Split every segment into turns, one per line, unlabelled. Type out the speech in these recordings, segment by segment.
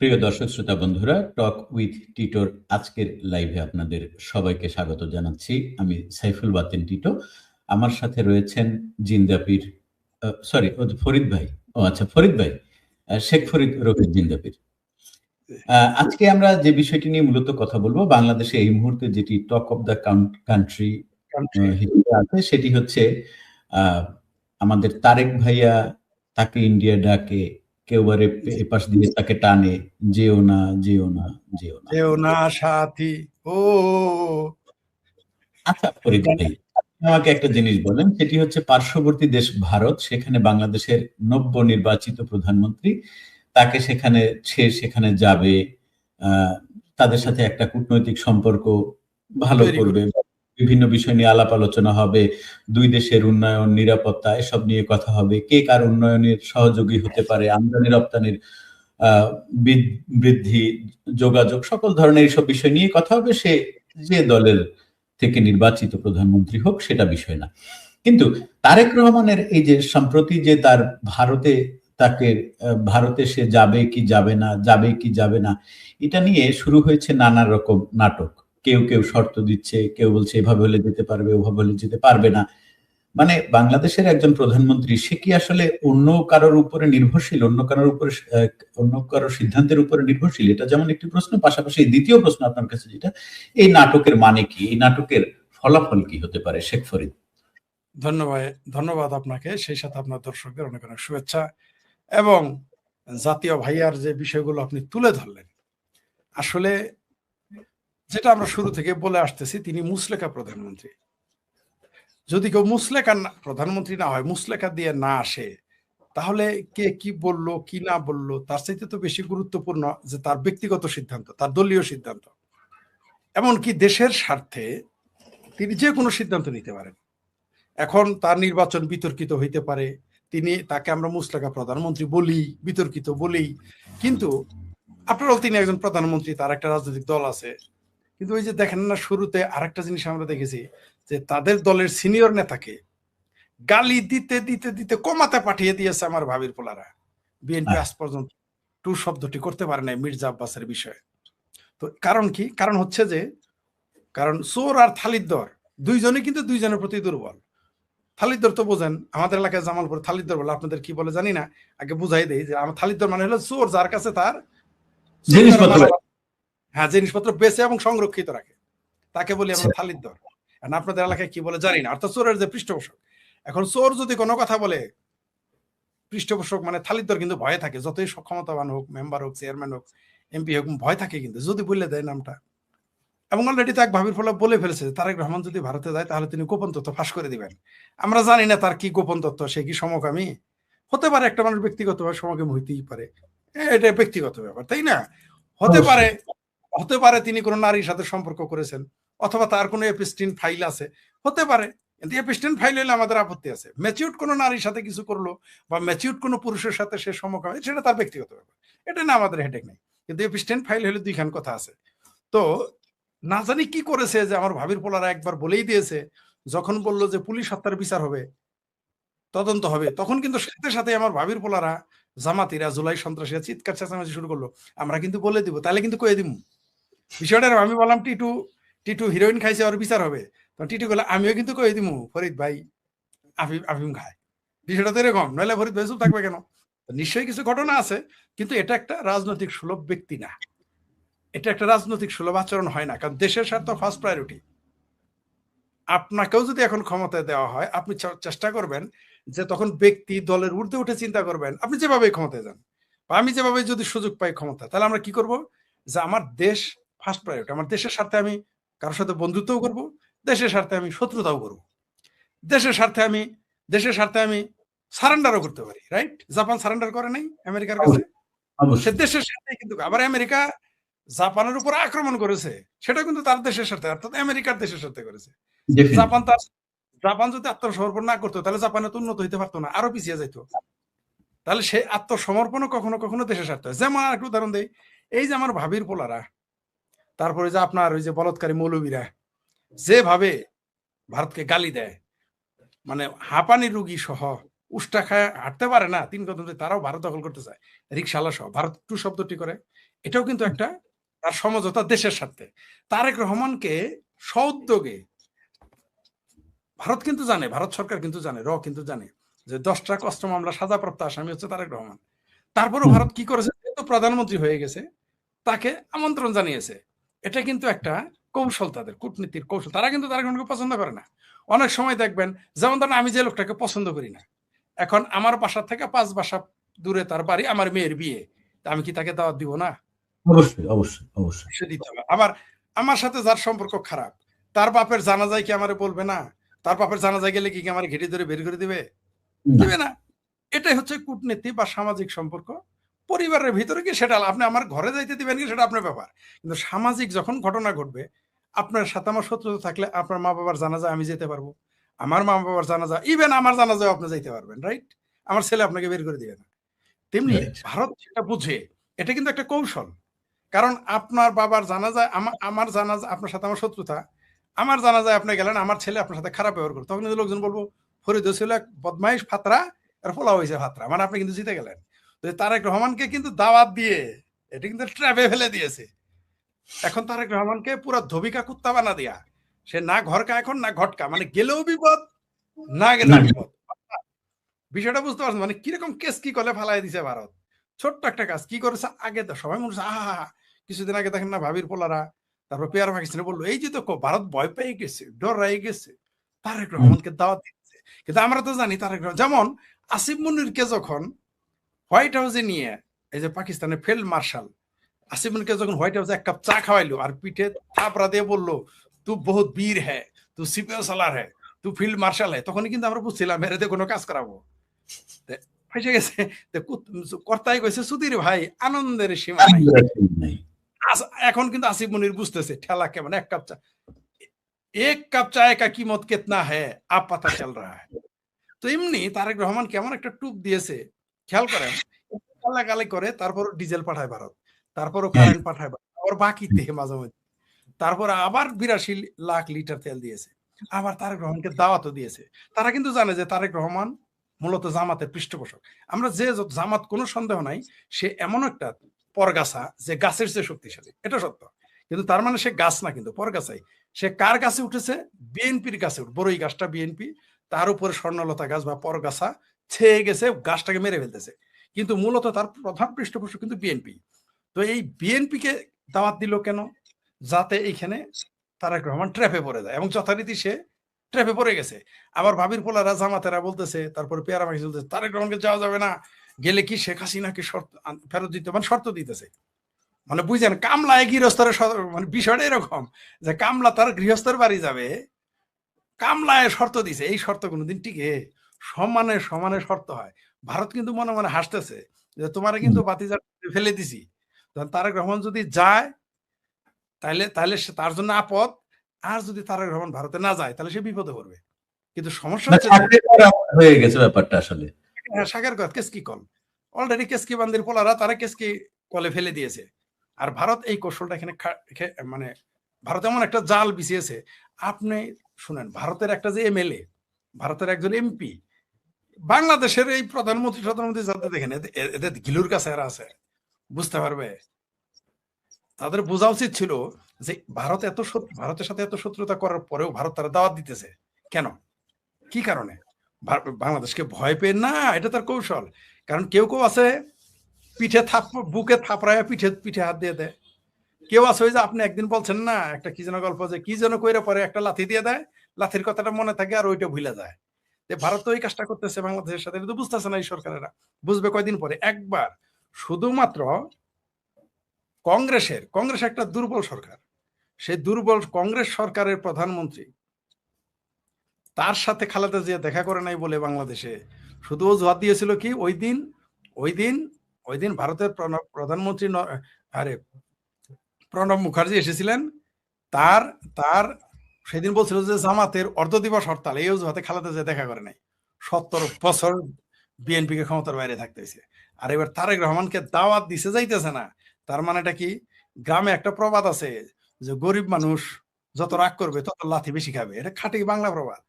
প্রিয় দর্শক শ্রোতা বন্ধুরা, টক উইথ টিটোর আজকের লাইভে আপনাদের সবাইকে স্বাগত জানাচ্ছি। আমি সাইফুল বাতেন টিটো। আমার সাথে রয়েছেন জিন্দাপির, সরি ফরিদ ভাই। ও আচ্ছা, ফরিদ ভাই, শেখ ফরিদ রফিক জিন্দাপির। আজকে আমরা যে বিষয়টি নিয়ে মূলত কথা বলবো, বাংলাদেশে এই মুহূর্তে যেটি টক অফ দ্য কান্ট্রি হিসেবে আছে, সেটি হচ্ছে আমাদের তারেক ভাইয়া, তাকে ইন্ডিয়া ডাকে, কেউ বারে এপাশ দিয়ে তাকে টানে, যেও না যেও না যেও না।
যেও না সাথী ও।
আচ্ছা ফরিদ ভাই, আমাকে একটা জিনিস বলেন, সেটি হচ্ছে পার্শ্ববর্তী দেশ ভারত, সেখানে বাংলাদেশের নব্য নির্বাচিত প্রধানমন্ত্রী, তাকে সেখানে যাবে, তাদের সাথে একটা কূটনৈতিক সম্পর্ক ভালো করবে, বিভিন্ন বিষয় নিয়ে আলাপ আলোচনা হবে, দুই দেশের উন্নয়ন, নিরাপত্তা, এসব নিয়ে কথা হবে, কে কার উন্নয়নের সহযোগী হতে পারে, আমদানি রপ্তানির বৃদ্ধি, যোগাযোগ, সকল ধরনের এইসব বিষয় নিয়ে কথা হবে। সে যে দলের থেকে নির্বাচিত প্রধানমন্ত্রী হোক, সেটা বিষয় না। কিন্তু তারেক রহমানের এই যে সম্প্রতি যে তার ভারতে সে যাবে কি যাবে না, যাবে কি যাবে না, এটা নিয়ে শুরু হয়েছে নানা রকম নাটক। কেউ কেউ শর্ত দিচ্ছে, কেউ বলছে এভাবে হলে যেতে পারবে, ওভাবে হলে যেতে পারবে না। মানে বাংলাদেশের একজন প্রধানমন্ত্রী, সে কি আসলে অন্য কারোর উপরে নির্ভরশীল, অন্য কারোর সিদ্ধান্তের উপরে নির্ভরশীল? এটা যেমন একটি প্রশ্ন, পাশাপাশি দ্বিতীয় প্রশ্ন আপনার কাছে যেটা, এই নাটকের মানে কি, এই নাটকের ফলাফল কি হতে পারে? শেখ ফরিদ।
ধন্যবাদ আপনাকে, সেই সাথে আপনার দর্শকদের অনেক অনেক শুভেচ্ছা। এবং জাতীয় ভাইয়ার যে বিষয়গুলো আপনি তুলে ধরলেন, আসলে যেটা আমরা শুরু থেকে বলে আসতেছি, তিনি মুসলেখা প্রধানমন্ত্রী। যদি কেউ মুসলেখা প্রধানমন্ত্রী না হয়, মুসলেখা দিয়ে না আসে, তাহলে কে কি বললো কি না বললো তার চাইতে তো বেশি গুরুত্বপূর্ণ যে তার ব্যক্তিগত সিদ্ধান্ত, তার দলীয় সিদ্ধান্ত। এমনকি দেশের স্বার্থে তিনি যে কোনো সিদ্ধান্ত নিতে পারেন। এখন তার নির্বাচন বিতর্কিত হইতে পারে, তাকে আমরা মুসলেখা প্রধানমন্ত্রী বলি, বিতর্কিত বলি, কিন্তু আফটার অল তিনি একজন প্রধানমন্ত্রী, তার একটা রাজনৈতিক দল আছে। কিন্তু ওই যে দেখেন না, শুরুতে আরেকটা জিনিস আমরা দেখেছি যে তাদের দলের সিনিয়র নেতাকে গালি দিতে দিতে দিতে কমাতে পাঠিয়ে দিয়েছে আমার ভাবির পোলারা। বিএনপি আজ পর্যন্ত টু শব্দটি করতে পারে নাই মির্জা আব্বাসের বিষয়ে। তো কারণ কি? কারণ হচ্ছে যে চোর আর থালিদ্দর দুইজনে কিন্তু দুইজনের প্রতি দুর্বল। থালিদ্দর তো বোঝেন, আমাদের এলাকায় জামালপুর থালিদ্দর বলে, আপনাদের কি বলে জানি না, আগে বুঝাই দেই যে আমার থালিদ্দর মানে হলো চোর, যার কাছে তার জিনিসপত্র বেচে এবং সংরক্ষিত রাখে, তাকে বলি আমরা থালিদ্দর। আপনাদের এলাকায় কি বলে জানি না, অর্থাৎ চোরের যে পৃষ্ঠপোষক। এখন চোর যদি কোনো কথা বলে, পৃষ্ঠপোষক মানে থালিদ্দর কিন্তু ভয়ে থাকে, যতই ক্ষমতাবান হোক, মেম্বার হোক, চেয়ারম্যান হোক, এমপি হোক, ভয় থাকে কিন্তু যদি বললে দেয় নামটা। এবং অলরেডি তো এক ভাবির ফলে বলে ফেলেছে, তারেক রহমান যদি ভারতে যায় তাহলে তিনি গোপন তথ্য ফাঁস করে দিবেন। আমরা জানি না তার কি গোপন তথ্য, সে কি সমকামী হতে পারে, একটা মানুষ ব্যক্তিগতভাবে সমকামী হইতেই পারে, এটা ব্যক্তিগত ব্যাপার, তাই না? হতে পারে তিনি কোনো নারীর সাথে সম্পর্ক করেছেন, অথবা তার কোনো এপিস্টিন ফাইল আছে, হতে পারে। কিন্তু এপিস্টিন ফাইল হলে আমাদের আপত্তি আছে। ম্যাচিউরড কোনো নারীর সাথে কিছু করলো বা ম্যাচিউরড কোনো পুরুষের সাথে সে সমকামী, সেটা তার ব্যক্তিগত ব্যাপার, এটা না আমাদের হেডেক নেই। কিন্তু এপিস্টিন ফাইল হলে দুইখান কথা আছে। তো না জানি কি করেছে যে আমার ভাবির পোলারা একবার বলেই দিয়েছে, যখন বললো যে পুলিশ হত্যার বিচার হবে, তদন্ত হবে, তখন কিন্তু সাথে সাথে আমার ভাবির পোলারা, জামাতিরা, জুলাই সন্ত্রাসীরা চিৎকার চেঁচামেচি শুরু করলো, আমরা কিন্তু বলে দিব, তাহলে কিন্তু কয়ে দিব বিষয়টা। আমি বললাম টিটু হিরোইন খাইছে, আর বিচার হবে। টিটু বলে আমিও কিন্তু কয়ে দিব ফরিদ ভাই আফিম খায়। বিষয়টা তো এরকম, নইলে ফরিদ ভাই চুপ থাকবে কেন? নিশ্চয়ই কিছু ঘটনা আছে, কিন্তু এটা একটা রাজনৈতিক সুলভ ব্যক্তি না, এটা একটা রাজনৈতিক সুলভ আচরণ হয় না। কারণ দেশের স্বার্থ ফার্স্ট প্রায়োরিটি। আপনাকেও যদি এখন ক্ষমতায় দেওয়া হয়, আপনি চেষ্টা করবেন যে তখন ব্যক্তি দলের ঊর্ধ্বে উঠে চিন্তা করবেন, আপনি যেভাবে ক্ষমতায় যান বা আমি যেভাবে যদি সুযোগ পাই ক্ষমতা, তাহলে আমরা কি করব, যে আমার দেশ ফার্স্ট প্রায়োরিটি, আমার দেশের স্বার্থে আমি কারোর সাথে বন্ধুত্বও করব, দেশের স্বার্থে আমি শত্রুতাও করব, দেশের স্বার্থে আমি সারেন্ডারও করতে পারি। রাইট? জাপান সারেন্ডার করে নাই আমেরিকার কাছে, সে দেশের স্বার্থে। কিন্তু আবার আমেরিকা জাপানের উপর আক্রমণ করেছে, সেটা কিন্তু তার দেশের স্বার্থে, অর্থাৎ আমেরিকার দেশের স্বার্থে করেছে। জাপান যদি আত্মসমর্পণ না করতো, তাহলে জাপানে তো উন্নত হইতে পারতো না, আরো পিছিয়ে যাইতো। তাহলে সে আত্মসমর্পণও কখনো কখনো দেশের স্বার্থে। যেমন আর একটা উদাহরণ দেই, এই যে আমার ভাবির পোলারা, তারপরে যে আপনার ওই যে বলৎকারী মৌলবীরা যেভাবে ভারতকে গালি দেয়, মানে হাঁপানি রোগী সহ উষ্টা খায় হাঁটতে পারে না 3 কদম তারাও ভারত দখল করতে চায়, রিকশাওয়ালা সহ ভারত টু শব্দটি করে। এটাও কিন্তু একটা তার সমঝোতা দেশের সাথে। তারেক রহমানকে সউদ্যোগে ভারত কিন্তু জানে, ভারত সরকার কিন্তু জানে, কিন্তু জানে যে 10টা কষ্ট মামলা সাজাপ্রাপ্ত আসামি হচ্ছে তারেক রহমান। তারপরেও ভারত কি করেছে, যেহেতু প্রধানমন্ত্রী হয়ে গেছে তাকে আমন্ত্রণ জানিয়েছে। এটা কিন্তু একটা কৌশল, তাদের কূটনীতির কৌশল। তারা কিন্তু তারেক রহমানকে পছন্দ করে না। অনেক সময় দেখবেন, যেমন ধরেন আমি যে লোকটাকে পছন্দ করি না, এখন আমার বাসা থেকে 5 বাসা দূরে তার বাড়ি, আমার মেয়ের বিয়ে, আমি কি তাকে দাওয়াত দিব না?
অবশ্যই অবশ্যই অবশ্যই
সে দিতে হবে। আবার আমার সাথে যার সম্পর্ক খারাপ, তার বাপের জানাজায় কি আমারে বলবে না? তার বাপের জানাজায় গেলে কি আমার ঘেটে ধরে বের করে দিবে? দিবে না। এটাই হচ্ছে কূটনীতি বা সামাজিক সম্পর্ক। পরিবারের ভিতরে কি সেটা আপনি আমার ঘরে যাইতে দিবেন কি সেটা আপনার ব্যাপার, কিন্তু সামাজিক যখন ঘটনা ঘটবে, আপনার সাথে আমার শত্রুতা থাকলে আপনার মা বাবার জানাজা আমি যেতে পারবো, আমার মা বাবার জানাজা, ইভেন আমার জানাজাও আপনি যাইতে পারবেন, রাইট? আমার ছেলে আপনাকে বের করে দিবে না। তেমনি ভারত সেটা বুঝে, এটা কিন্তু একটা কৌশল। কারণ আপনার বাবার জানাজায় আমার জানাজা, আপনার সাথে আমার শত্রুতা, আমার জানাজায় আপনি গেলেন, আমার ছেলে আপনার সাথে খারাপ ব্যবহার করলো, তখন কিন্তু লোকজন বলবো ফরিদ ছিল এক বদমাইশ ফাতরা, আর ফোলা হয়েছে ফাতরা, মানে আপনি কিন্তু জিতে গেলেন। তো তারেক রহমানকে কিন্তু দাওয়াত দিয়ে এটা কিন্তু ট্র্যাপে ফেলে দিয়েছে। এখন তারেক রহমানকে পুরো ধবিকা কুত্তা বানা দিয়া, সে না ঘরকা এখন না ঘটকা, মানে গেলেও বিপদ, না গেলেও বিপদ। বিষয়টা বুঝতে পারছেন, মানে কিরকম কেস কি করে ফালাই দিছে ভারত। ছোট্ট একটা কাজ কি করেছে, আগে তো সবাই মনে হচ্ছে আহা, কিছুদিন আগে দেখেন না ভাবির পোলারা, তারপর পেয়ারা পাকিস্তানে বললো এই যে তো ভারত ভয় পেয়ে গেছে, ডরাই গেছে, তারেক রহমানকে দাওয়াত দিচ্ছে। কিন্তু আমরা তো জানি তারেক রহমান, যেমন আসিফ মুনিরকে যখন হোয়াইট হাউসে নিয়ে, এই যে পাকিস্তানের ফিল্ড মার্শাল আসিফ মুনিরকে যখন হোয়াইট হাউসে 1 কাপ চা খাওয়াইলো আর পিঠে থাপড়া দিয়ে বললো তু বহুত বীর হ্যাঁ, তু সিপিও সালার হ্যাঁ, তু ফিল্ড মার্শাল হ্যাঁ, তখনই কিন্তু আমরা বুঝছিলাম এর কোনো কাজ করাবো। ফেসে গেছে। কর্তাই কইছে সুধীর ভাই আনন্দের সীমা নাই। এখন কিন্তু আসিফ মুনির বুঝতেছে ঠেলা কেমন। 1 কাপ চা, 1 কাপ চায় কা কিমত কিতনা হ্যায় আপ পাতা চল রা হ্যায়। তো এমনি তারেক রহমান কেমন একটা টুপ দিয়েছে, খেয়াল করেন, গালাগালি করে, তারপর ডিজেল পাঠায় ভারত, তারপরও কারেন্ট পাঠায় ভারত, আবার বাকিতে মাঝে মাঝে, তারপর আবার 82 লাখ লিটার তেল দিয়েছে, আবার তারেক রহমানকে দাওয়াতও দিয়েছে। তারা কিন্তু জানে যে তারেক রহমান মূলত জামাতের পৃষ্ঠপোষক। আমরা যে জামাত, কোনো সন্দেহ নাই, সে এমন একটা পরগাছা যে গাছের চেয়ে শক্তিশালী, এটা সত্য। কিন্তু তার মানে সে গাছ না, কিন্তু পরগাছাই। সে কার গাছে উঠেছে? বিএনপির গাছে উঠে, বড়ই গাছটা বিএনপি, তার উপরে স্বর্ণলতা গাছ বা পরগাছা ছেয়ে গেছে, গাছটাকে মেরে ফেলতেছে। কিন্তু মূলত তার প্রধান পৃষ্ঠপোষক কিন্তু বিএনপি। তো এই বিএনপিকে দাওয়াত দিল কেন? যাতে এইখানে তারেক রহমান ট্র্যাপে পড়ে যায়, এবং যথারীতি সে ট্র্যাপে পড়ে গেছে। আবার ভাবির পোলারা জামাতেরা বলতেছে, তারপরে পেয়ারা মাখি চলতেছে তারেক রহমানকে যাওয়া যাবে না, গেলে কি শেখ হাসিনাকে শর্ত ফেরত দিতে, মানে শর্ত দিতেছে। মানে বুঝছেন, কামলায় গৃহস্থের, মানে বিষয়টা এরকম যে কামলা তার গৃহস্থের বাড়ি যাবে, কামলায় শর্ত দিছে, এই শর্ত কোনোদিন টিকে? সমানে সমানে শর্ত হয়। ভারত কিন্তু মনে মনে হাসতেছে যে তোমারে কিন্তু বাতিজা ফেলে দিছি, তারেক রহমান যদি যায় তাহলে তাহলে তার জন্য আপদ, আর যদি তারেক রহমান ভারতে না যায় তাহলে সে বিপদে পড়বে। কিন্তু সমস্যা হচ্ছে
হয়ে গেছে ব্যাপারটা আসলে।
সাগর কেসকি কল অলরেডি কেসকি বান্দির পোলারা তারা কেসকি কলে ফেলে দিয়েছে। আর ভারত এই কৌশলটা এখানে মানে ভারত এমন একটা জাল বিছিয়েছে। আপনি শুনেন, ভারতের একটা যে এমএলএ, ভারতের একজন এমপি, বাংলাদেশের এই প্রধানমন্ত্রী যাতে দেখেন, এদের গিলুর কাছে এরা আছে, বুঝতে পারবে। তাদের বোঝা উচিত ছিল যে ভারতের সাথে এত শত্রুতা করার পরেও ভারত তারা দাওয়াত দিতেছে কেন, কি কারণে? বাংলাদেশকে ভয় পেয়ে না, এটা তার কৌশল। কারণ কেউ কেউ আছে পিঠে বুকে থাপড়ায় পিঠে হাত দিয়ে দেয়। কেউ আছে ওই যে আপনি একদিন বলছেন না একটা কি যেন গল্প, যে কি যেন কইরা পরে একটা লাথি দিয়ে দেয়, লাথির কথাটা মনে থাকে আর ওইটা ভুলে যায়। ভারত তো এই কাজটা করতেছে বাংলাদেশের সাথে, এটা তো বুঝতেছে না এই সরকারেরা, বুঝবে কয়দিন পরে। একবার শুধুমাত্র কংগ্রেস একটা দুর্বল সরকার, সেই দুর্বল কংগ্রেস সরকারের প্রধানমন্ত্রী তার সাথে খালেদা জিয়া দেখা করে নাই বলে বাংলাদেশে শুধু অজুহাত দিয়েছিল কি, ওই দিন ভারতের প্রধানমন্ত্রী প্রণব মুখার্জি এসেছিলেন, তার সেদিন বলছিল যে জামাতের অর্ধদিবস হরতাল, এই অজুহাতে খালেদা জিয়া দেখা করে নাই। 70 বছর বিএনপিকে ক্ষমতার বাইরে থাকতে হয়েছে। আর এবার তারেক রহমানকে দাওয়াত দিতে যাইতেছে না, তার মানেটা কি? গ্রামে একটা প্রবাদ আছে যে গরিব মানুষ যত রাগ করবে তত লাথি বেশি খাবে, এটা খাঁটি বাংলা প্রবাদ।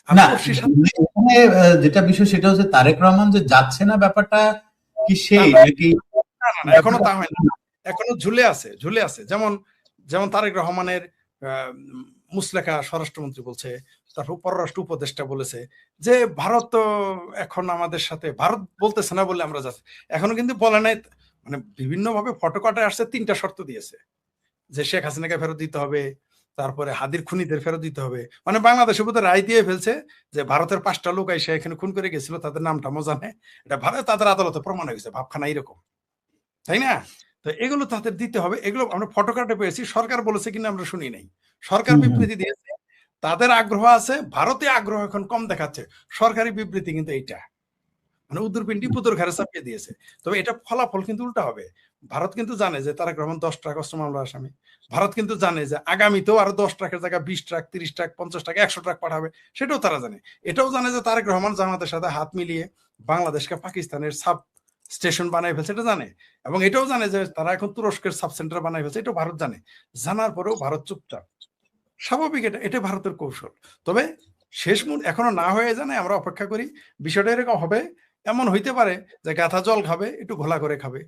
এখানে এখানে যেটা বিষয় সেটা হচ্ছে তারেক রহমান যে যাচ্ছে না, ব্যাপারটা কি সেই নাকি
এখনো তা হয় না, এখনো ঝুলে আছে। যেমন যেমন তারেক রহমানের মুসলেখা স্বরাষ্ট্রমন্ত্রী বলছে, তারপর পররাষ্ট্র উপদেষ্টা বলেছে যে ভারত তো এখন আমাদের সাথে, ভারত বলতেছে না বলে আমরা যাচ্ছি, এখনো কিন্তু বলে নাই। মানে বিভিন্ন ভাবে ফটোকাটে আসছে, 3টা শর্ত দিয়েছে যে শেখ হাসিনাকে ফেরত দিতে হবে, তারপরে হাদির খুনিদের ফেরত দিতে হবে। মানে বাংলাদেশের বোধহয় রায় দিয়ে ফেলছে যে ভারতের 5টা লোক এসে এখানে খুন করে গেছিল, তাদের নামটা জানে, এটা ভারত তাদের আদালতে প্রমাণ হয়ে গেছে, ভাবখানা এরকম, তাই না? তো এগুলো তাদের দিতে হবে। এগুলো আমরা ফটোকার্ডে পেয়েছি, সরকার বলেছে কিনা আমরা শুনি নাই। সরকার বিবৃতি দিয়েছে, তাদের আগ্রহ আছে, ভারতে আগ্রহ এখন কম দেখাচ্ছে। সরকারি বিবৃতি কিন্তু এইটা, মানে উদ্দুরপিন্ডি পুতুর ঘরে চাপিয়ে দিয়েছে। তবে এটা ফলাফল কিন্তু উল্টা হবে। ভারত কিন্তু জানে যে তারেক রহমান 10 ট্রাক অস্ত্র মামলার আসামি। ভারত কিন্তু জানে যে আগামীতেও আরো 10 ট্রাকের জায়গায় 20 ট্রাক, 30 ট্রাক, 50 ট্রাক, 100 ট্রাক পাঠাবে। সেটাও তারা জানে। এটাও জানে যে তারেক রহমান জামাতের সাথে হাত মিলিয়ে বাংলাদেশকে পাকিস্তানের সাব স্টেশন বানাই ফেলছে, এটা জানে। এবং এটাও জানে যে তারা এখন তুরস্কের সাব সেন্টার বানাই ফেলছে, এটাও ভারত জানে। জানার পরেও ভারত চুপচাপ। স্বাভাবিক, এটা ভারতের কৌশল। তবে শেষ মুহূর্তে এখনো না হয়ে জানে, আমরা অপেক্ষা করি। বিষয়টা এরকম হবে, এমন হইতে পারে যে গাথা জল খাবে, একটু ঘোলা করে খাবে।